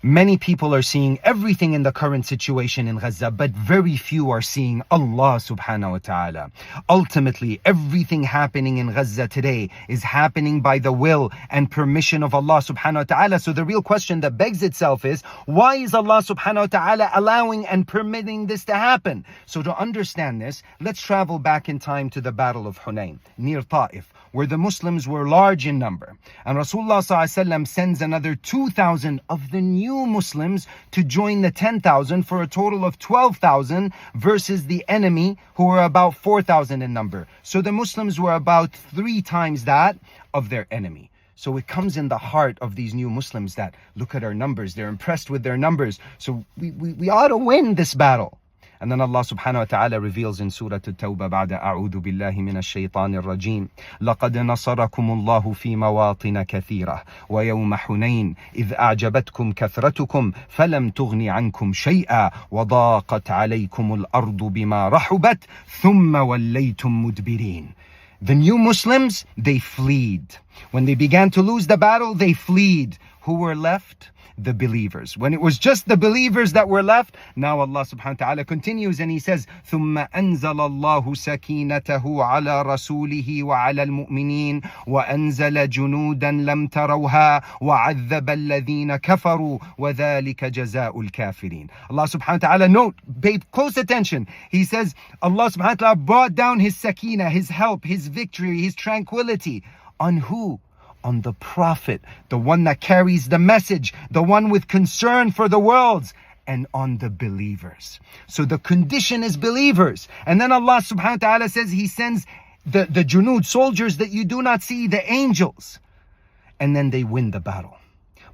Many people are seeing everything in the current situation in Gaza, but very few are seeing Allah subhanahu wa ta'ala. Ultimately, everything happening in Gaza today is happening by the will and permission of Allah subhanahu wa ta'ala. So the real question that begs itself is, why is Allah subhanahu wa ta'ala allowing and permitting this to happen? So to understand this, let's travel back in time to the Battle of Hunayn, near Ta'if, where the Muslims were large in number. And Rasulullah ﷺ sends another 2,000 of the new Muslims to join the 10,000 for a total of 12,000 versus the enemy who were about 4,000 in number. So the Muslims were about 3 times that of their enemy. So it comes in the heart of these new Muslims that look at our numbers, they're impressed with their numbers. So we ought to win this battle. And then Allah subhanahu wa ta'ala reveals in Surah At-Tawbah بعد أعوذ بالله من الشيطان الرجيم لقد نصركم الله في مواطن كثيرة ويوم حنين إذ أعجبتكم كثرتكم فلم تغن عنكم شيئا وضاقت عليكم الأرض بما رحبت ثم وليتم مدبرين. The new Muslims, they fled. When they began to lose the battle, they fled. Who were left? The believers. When it was just the believers that were left, now Allah subhanahu wa ta'ala continues and He says, ثُمَّ أَنزَلَ اللَّهُ سَكِينَتَهُ عَلَى رَسُولِهِ وَعَلَى الْمُؤْمِنِينَ وَأَنزَلَ جُنُودًا لَمْ تَرَوْهَا وَعَذَّبَ الَّذِينَ كَفَرُوا وَذَلِكَ جَزَاءُ الْكَافِرِينَ. Allah subhanahu wa ta'ala, note, pay close attention. He says, Allah subhanahu wa ta'ala brought down His sakina, His help, His victory, His tranquility. On who? On the Prophet, the one that carries the message, the one with concern for the worlds, and on the believers. So the condition is believers. And then Allah subhanahu wa ta'ala says He sends the junud, soldiers that you do not see, the angels. And then they win the battle.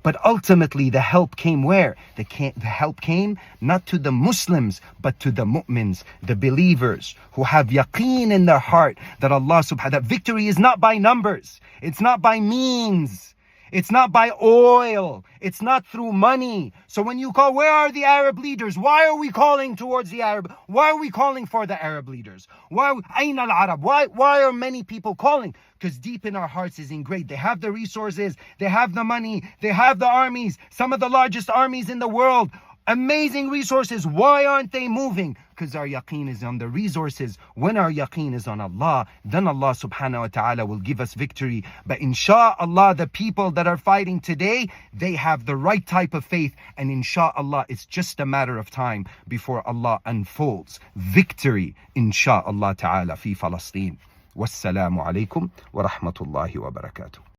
But ultimately the help came where? The help came not to the Muslims, but to the mu'mins, the believers who have yaqeen in their heart that Allah subhanahu wa ta'ala, that victory is not by numbers, it's not by means, it's not by oil, it's not through money. So when you call, where are the Arab leaders? Why are we calling towards the Arab? Why are we calling for the Arab leaders? Ayn al-Arab? Why are many people calling? Because deep in our hearts is ingrained. They have the resources, they have the money, they have the armies, some of the largest armies in the world. Amazing resources. Why aren't they moving? Because our yaqeen is on the resources. When our yaqeen is on Allah, then Allah subhanahu wa ta'ala will give us victory. But insha'Allah, the people that are fighting today, they have the right type of faith. And insha'Allah, it's just a matter of time before Allah unfolds victory, insha'Allah ta'ala, fi Palestine. Wassalamu alaikum wa rahmatullahi wa barakatuh.